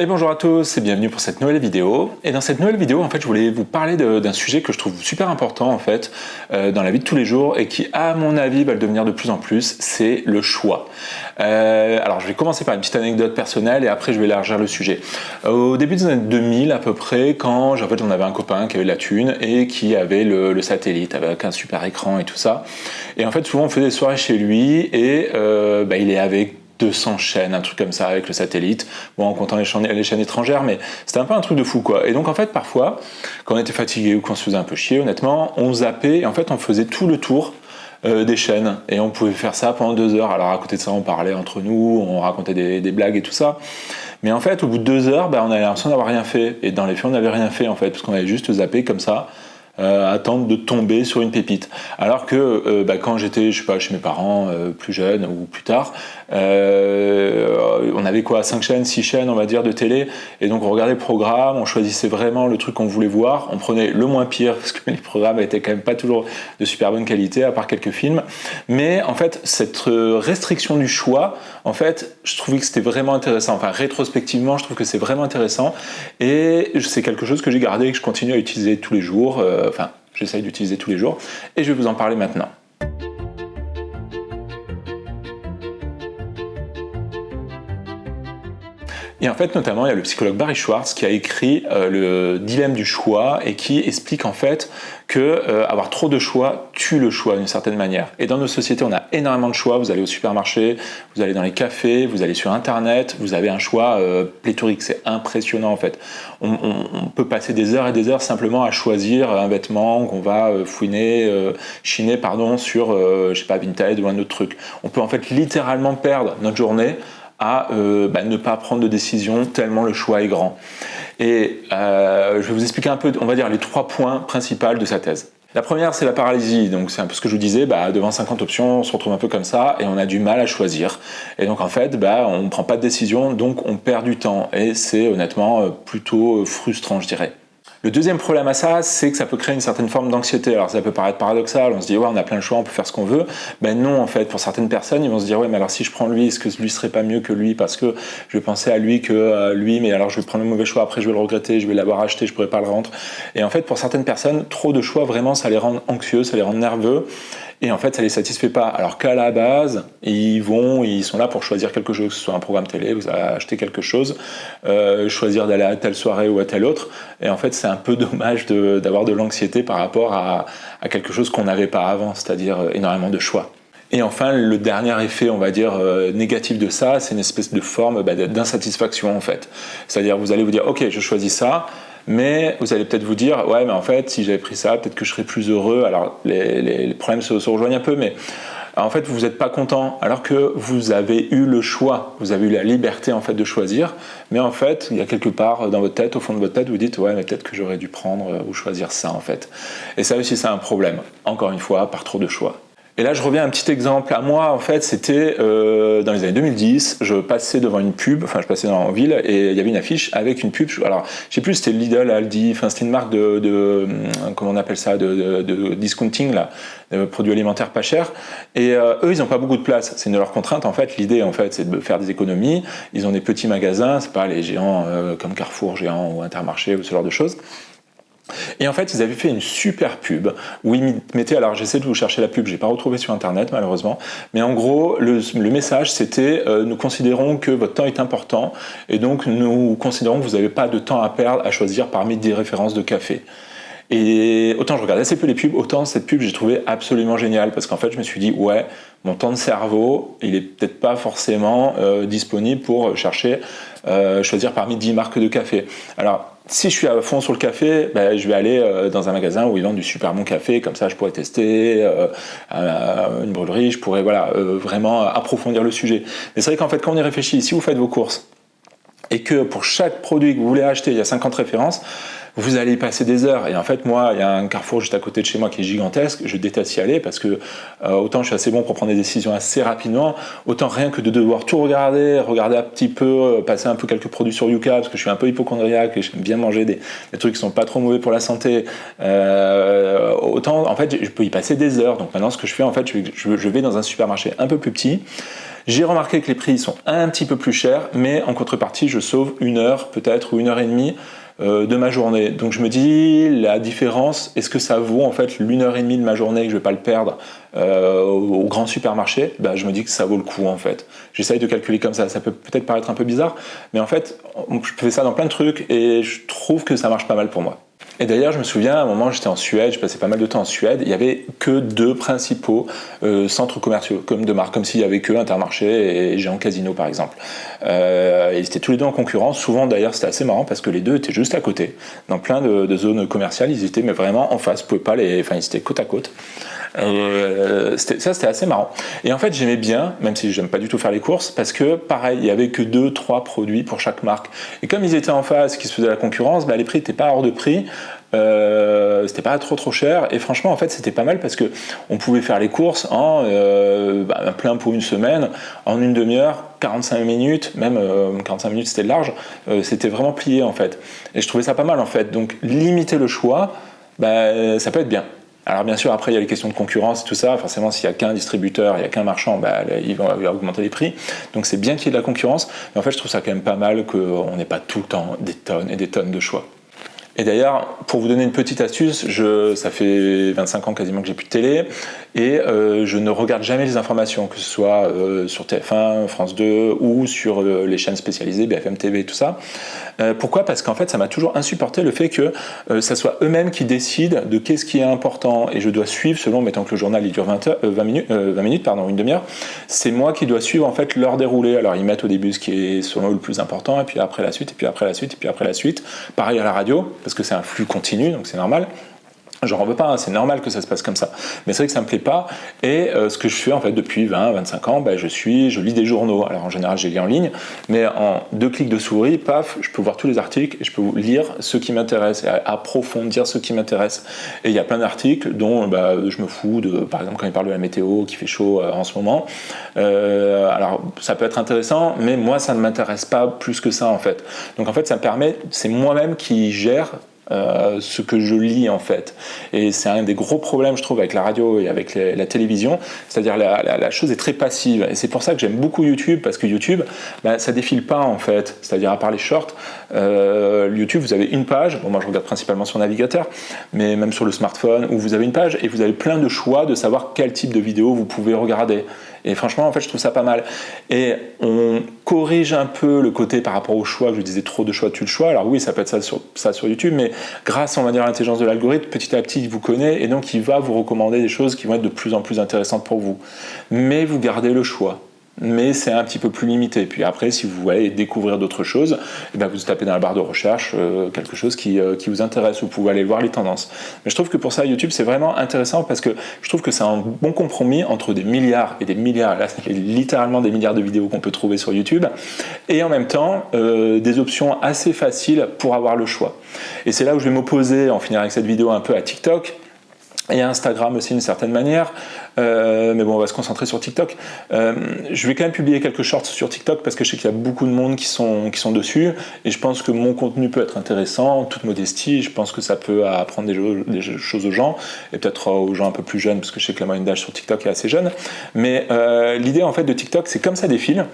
Et bonjour à tous et bienvenue pour cette nouvelle vidéo. Et dans cette nouvelle vidéo, en fait, je voulais vous parler d'un sujet que je trouve super important en fait dans la vie de tous les jours et qui, à mon avis, va le devenir de plus en plus, c'est le choix. Alors, je vais commencer par une petite anecdote personnelle et après, je vais élargir le sujet. Au début des années 2000 à peu près, quand en fait, on avait un copain qui avait de la thune et qui avait le satellite avec un super écran et tout ça. Et en fait, souvent, on faisait des soirées chez lui et il est avec 200 chaînes, un truc comme ça avec le satellite, bon en comptant les chaînes étrangères, mais c'était un peu un truc de fou quoi. Et donc en fait parfois, quand on était fatigué ou qu'on se faisait un peu chier, honnêtement, on zappait et en fait on faisait tout le tour des chaînes et on pouvait faire ça pendant 2 heures. Alors à côté de ça on parlait entre nous, on racontait des blagues et tout ça. Mais en fait au bout de 2 heures, on avait l'impression d'avoir rien fait. Et dans les faits on n'avait rien fait en fait, parce qu'on avait juste zappé comme ça. Attendre de tomber sur une pépite. Alors que quand j'étais, je sais pas, chez mes parents, plus jeune ou plus tard, on avait quoi, 5 chaînes, 6 chaînes, on va dire, de télé, et donc on regardait le programme, on choisissait vraiment le truc qu'on voulait voir, on prenait le moins pire, parce que les programmes étaient quand même pas toujours de super bonne qualité, à part quelques films, mais en fait, cette restriction du choix, en fait, je trouvais que c'était vraiment intéressant, enfin, rétrospectivement, je trouve que c'est vraiment intéressant, et c'est quelque chose que j'ai gardé et que je continue à utiliser tous les jours, j'essaye d'utiliser tous les jours, et je vais vous en parler maintenant. Et en fait, notamment, il y a le psychologue Barry Schwartz qui a écrit le dilemme du choix et qui explique en fait que avoir trop de choix tue le choix d'une certaine manière. Et dans nos sociétés, on a énormément de choix. Vous allez au supermarché, vous allez dans les cafés, vous allez sur Internet, vous avez un choix pléthorique. C'est impressionnant en fait. On peut passer des heures et des heures simplement à choisir un vêtement qu'on va chiner sur, je sais pas, Vinted ou un autre truc. On peut en fait littéralement perdre notre journée à ne pas prendre de décision tellement le choix est grand. Et je vais vous expliquer un peu, on va dire, les 3 points principaux de sa thèse. La première, c'est la paralysie. Donc c'est un peu ce que je vous disais, devant 50 options, on se retrouve un peu comme ça et on a du mal à choisir. Et donc en fait, on ne prend pas de décision, donc on perd du temps. Et c'est honnêtement plutôt frustrant, je dirais. Le deuxième problème à ça, c'est que ça peut créer une certaine forme d'anxiété. Alors ça peut paraître paradoxal, on se dit ouais, on a plein de choix, on peut faire ce qu'on veut. Non, en fait, pour certaines personnes, ils vont se dire ouais, mais alors si je prends lui, est-ce que lui serait pas mieux que lui parce que je vais penser à lui que lui, mais alors je vais prendre le mauvais choix, après je vais le regretter, je vais l'avoir acheté, je pourrais pas le rendre. Et en fait, pour certaines personnes, trop de choix, vraiment, ça les rend anxieux, ça les rend nerveux. Et en fait, ça les satisfait pas. Alors qu'à la base, ils sont là pour choisir quelque chose, que ce soit un programme télé, vous allez acheter quelque chose, choisir d'aller à telle soirée ou à telle autre. Et en fait, c'est un peu dommage d'avoir de l'anxiété par rapport à quelque chose qu'on n'avait pas avant, c'est-à-dire énormément de choix. Et enfin, le dernier effet, on va dire, négatif de ça, c'est une espèce de forme d'insatisfaction, en fait. C'est-à-dire, vous allez vous dire, ok, je choisis ça, mais vous allez peut-être vous dire, ouais, mais en fait, si j'avais pris ça, peut-être que je serais plus heureux. Alors, les problèmes se rejoignent un peu, mais en fait, vous n'êtes pas content, alors que vous avez eu le choix, vous avez eu la liberté, en fait, de choisir, mais en fait, il y a quelque part dans votre tête, au fond de votre tête, vous dites, ouais, mais peut-être que j'aurais dû prendre ou choisir ça, en fait. Et ça aussi, c'est un problème, encore une fois, par trop de choix. Et là, je reviens à un petit exemple. À moi, en fait, c'était dans les années 2010. Je passais devant une pub, je passais en ville et il y avait une affiche avec une pub. Alors, je sais plus, c'était Lidl, Aldi, c'était une marque comment on appelle ça, de discounting, là, de produits alimentaires pas chers. Et eux, ils n'ont pas beaucoup de place. C'est une de leurs contraintes, en fait. L'idée, en fait, c'est de faire des économies. Ils ont des petits magasins, c'est pas les géants comme Carrefour géant ou Intermarché ou ce genre de choses. Et en fait, ils avaient fait une super pub où ils mettaient, alors j'essaie de vous chercher la pub, j'ai pas retrouvé sur internet malheureusement, mais en gros, le message c'était nous considérons que votre temps est important et donc nous considérons que vous n'avez pas de temps à perdre à choisir parmi 10 références de café. Et autant je regardais assez peu les pubs, autant cette pub j'ai trouvé absolument géniale parce qu'en fait je me suis dit ouais, mon temps de cerveau il est peut-être pas forcément disponible pour choisir parmi 10 marques de café. Alors si je suis à fond sur le café, je vais aller dans un magasin où ils vendent du super bon café, comme ça je pourrais tester une brûlerie, je pourrais vraiment approfondir le sujet. Mais c'est vrai qu'en fait quand on y réfléchit, si vous faites vos courses et que pour chaque produit que vous voulez acheter, il y a 50 références, vous allez y passer des heures. Et en fait, moi, il y a un Carrefour juste à côté de chez moi qui est gigantesque. Je déteste y aller parce que autant je suis assez bon pour prendre des décisions assez rapidement, autant rien que de devoir tout regarder un petit peu, passer un peu quelques produits sur Yuka parce que je suis un peu hypochondriaque et j'aime bien manger des trucs qui sont pas trop mauvais pour la santé. Autant, en fait, je peux y passer des heures. Donc maintenant, ce que je fais, en fait, je vais dans un supermarché un peu plus petit. J'ai remarqué que les prix sont un petit peu plus chers, mais en contrepartie, je sauve 1 heure peut-être ou 1 heure et demie de ma journée. Donc je me dis, la différence, est-ce que ça vaut en fait l'1 heure et demie de ma journée, que je ne vais pas le perdre au grand supermarché? Je me dis que ça vaut le coup en fait. J'essaye de calculer comme ça peut peut-être paraître un peu bizarre, mais en fait, je fais ça dans plein de trucs et je trouve que ça marche pas mal pour moi. Et d'ailleurs, je me souviens, à un moment, j'étais en Suède, je passais pas mal de temps en Suède, il n'y avait que 2 principaux centres commerciaux comme de marque, comme s'il n'y avait que Intermarché et Géant Casino, par exemple. Ils étaient tous les deux en concurrence. Souvent, d'ailleurs, c'était assez marrant parce que les deux étaient juste à côté. Dans plein de zones commerciales, ils étaient mais vraiment en face. Vous pouvez pas ils étaient côte à côte. C'était assez marrant. Et en fait, j'aimais bien, même si j'aime pas du tout faire les courses, parce que pareil, il y avait que 2-3 produits pour chaque marque. Et comme ils étaient en face, qu'ils se faisaient la concurrence, les prix n'étaient pas hors de prix. C'était pas trop cher et franchement en fait c'était pas mal parce que on pouvait faire les courses en plein pour une semaine en une demi-heure, 45 minutes, même 45 minutes c'était large, c'était vraiment plié en fait et je trouvais ça pas mal en fait. Donc limiter le choix, ça peut être bien. Alors bien sûr après il y a les questions de concurrence et tout ça, forcément s'il n'y a qu'un distributeur, il n'y a qu'un marchand, il va augmenter les prix, donc c'est bien qu'il y ait de la concurrence, mais en fait je trouve ça quand même pas mal qu'on n'ait pas tout le temps des tonnes et des tonnes de choix. Et d'ailleurs, pour vous donner une petite astuce, ça fait 25 ans quasiment que j'ai plus de télé et je ne regarde jamais les informations, que ce soit sur TF1, France 2 ou sur les chaînes spécialisées, BFM TV et tout ça. Pourquoi ? Parce qu'en fait, ça m'a toujours insupporté le fait que ça soit eux-mêmes qui décident de qu'est-ce qui est important et je dois suivre selon, mettons que le journal il dure 20 minutes, une demi-heure, c'est moi qui dois suivre en fait leur déroulé. Alors ils mettent au début ce qui est selon eux le plus important et puis après la suite, et puis après la suite, et puis après la suite. Pareil à la radio, parce que c'est un flux continu, donc c'est normal. J'en veux pas, hein, c'est normal que ça se passe comme ça. Mais c'est vrai que ça me plaît pas. Et ce que je fais en fait depuis 20-25 ans, je lis des journaux. Alors en général, je les lis en ligne, mais en 2 clics de souris, paf, je peux voir tous les articles et je peux lire ceux qui m'intéressent et approfondir ceux qui m'intéressent. Et il y a plein d'articles dont je me fous par exemple quand ils parlent de la météo, qu'il fait chaud en ce moment. Alors ça peut être intéressant, mais moi ça ne m'intéresse pas plus que ça en fait. Donc en fait ça me permet, c'est moi-même qui gère ce que je lis en fait. Et c'est un des gros problèmes je trouve avec la radio et avec la télévision, c'est-à-dire la chose est très passive et c'est pour ça que j'aime beaucoup YouTube parce que YouTube ça défile pas en fait, c'est-à-dire à part les shorts, YouTube vous avez une page, moi je regarde principalement sur navigateur, mais même sur le smartphone où vous avez une page et vous avez plein de choix de savoir quel type de vidéo vous pouvez regarder. Et franchement, en fait, je trouve ça pas mal. Et on corrige un peu le côté par rapport au choix, que je disais trop de choix, tue le choix. Alors oui, ça peut être ça sur YouTube, mais grâce, on va dire, à l'intelligence de l'algorithme, petit à petit, il vous connaît et donc il va vous recommander des choses qui vont être de plus en plus intéressantes pour vous. Mais vous gardez le choix. Mais c'est un petit peu plus limité. Puis après, si vous voulez découvrir d'autres choses, vous tapez dans la barre de recherche quelque chose qui vous intéresse. Vous pouvez aller voir les tendances. Mais je trouve que pour ça, YouTube, c'est vraiment intéressant parce que je trouve que c'est un bon compromis entre des milliards et des milliards, là, c'est littéralement des milliards de vidéos qu'on peut trouver sur YouTube, et en même temps, des options assez faciles pour avoir le choix. Et c'est là où je vais m'opposer, en finir avec cette vidéo, un peu à TikTok, et à Instagram aussi d'une certaine manière, mais bon on va se concentrer sur TikTok. Je vais quand même publier quelques shorts sur TikTok parce que je sais qu'il y a beaucoup de monde qui sont dessus et je pense que mon contenu peut être intéressant, en toute modestie, je pense que ça peut apprendre des choses aux gens et peut-être aux gens un peu plus jeunes parce que je sais que la moyenne d'âge sur TikTok est assez jeune, mais l'idée en fait de TikTok c'est comme ça défile,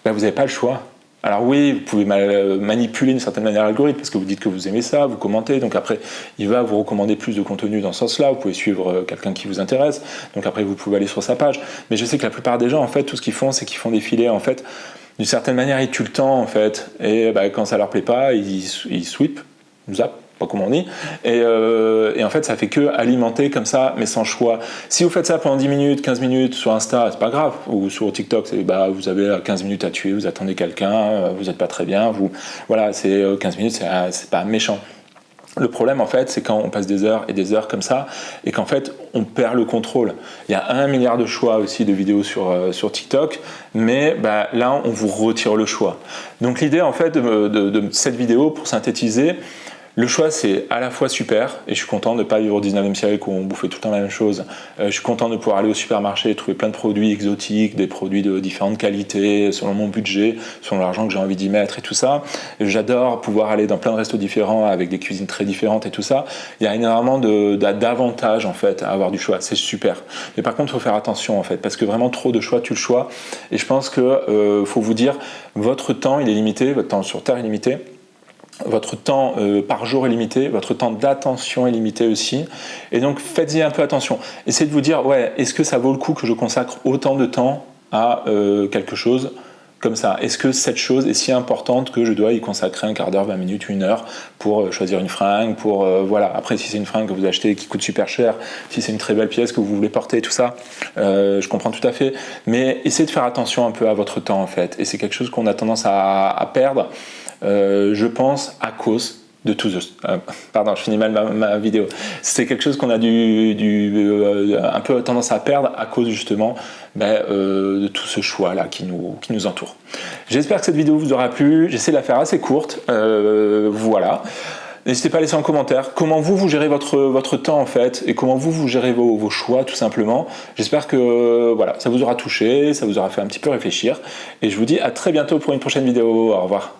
vous n'avez pas le choix. Alors oui, vous pouvez manipuler d'une certaine manière l'algorithme parce que vous dites que vous aimez ça, vous commentez, donc après il va vous recommander plus de contenu dans ce sens-là, vous pouvez suivre quelqu'un qui vous intéresse, donc après vous pouvez aller sur sa page. Mais je sais que la plupart des gens en fait, tout ce qu'ils font c'est qu'ils font défiler en fait, d'une certaine manière ils tuent le temps en fait, et quand ça leur plaît pas, ils sweep, zappent, pas comme on dit, et en fait ça fait que alimenter comme ça mais sans choix. Si vous faites ça pendant 10 minutes, 15 minutes sur Insta, c'est pas grave, ou sur TikTok, vous avez 15 minutes à tuer, vous attendez quelqu'un, vous n'êtes pas très bien, voilà, c'est 15 minutes, c'est pas méchant. Le problème en fait c'est quand on passe des heures et des heures comme ça et qu'en fait on perd le contrôle. Il y a 1 milliard de choix aussi de vidéos sur TikTok, mais là on vous retire le choix. Donc l'idée en fait de cette vidéo, pour synthétiser, Le choix, c'est à la fois super, et je suis content de ne pas vivre au 19e siècle où on bouffait tout le temps la même chose. Je suis content de pouvoir aller au supermarché et trouver plein de produits exotiques, des produits de différentes qualités, selon mon budget, selon l'argent que j'ai envie d'y mettre et tout ça. J'adore pouvoir aller dans plein de restos différents avec des cuisines très différentes et tout ça. Il y a énormément d'avantages en fait à avoir du choix, c'est super. Mais par contre, il faut faire attention en fait, parce que vraiment trop de choix tue le choix. Et je pense que faut vous dire, votre temps il est limité, votre temps sur Terre est limité. Votre temps par jour est limité, votre temps d'attention est limité aussi, et donc faites-y un peu attention. Essayez de vous dire, ouais, est-ce que ça vaut le coup que je consacre autant de temps à quelque chose comme ça? Est-ce que cette chose est si importante que je dois y consacrer un quart d'heure, 20 minutes, une heure pour choisir une fringue, pour voilà. Après, si c'est une fringue que vous achetez qui coûte super cher, si c'est une très belle pièce que vous voulez porter, tout ça, je comprends tout à fait. Mais essayez de faire attention un peu à votre temps en fait, et c'est quelque chose qu'on a tendance à perdre. Je pense à cause de tout pardon, je finis mal ma vidéo. C'est quelque chose qu'on a un peu tendance à perdre à cause justement de tout ce choix là qui nous entoure. J'espère que cette vidéo vous aura plu. J'essaie de la faire assez courte. Voilà. N'hésitez pas à laisser en commentaire comment vous gérez votre temps en fait, et comment vous gérez vos choix tout simplement. J'espère que voilà, ça vous aura touché, ça vous aura fait un petit peu réfléchir, et je vous dis à très bientôt pour une prochaine vidéo. Au revoir.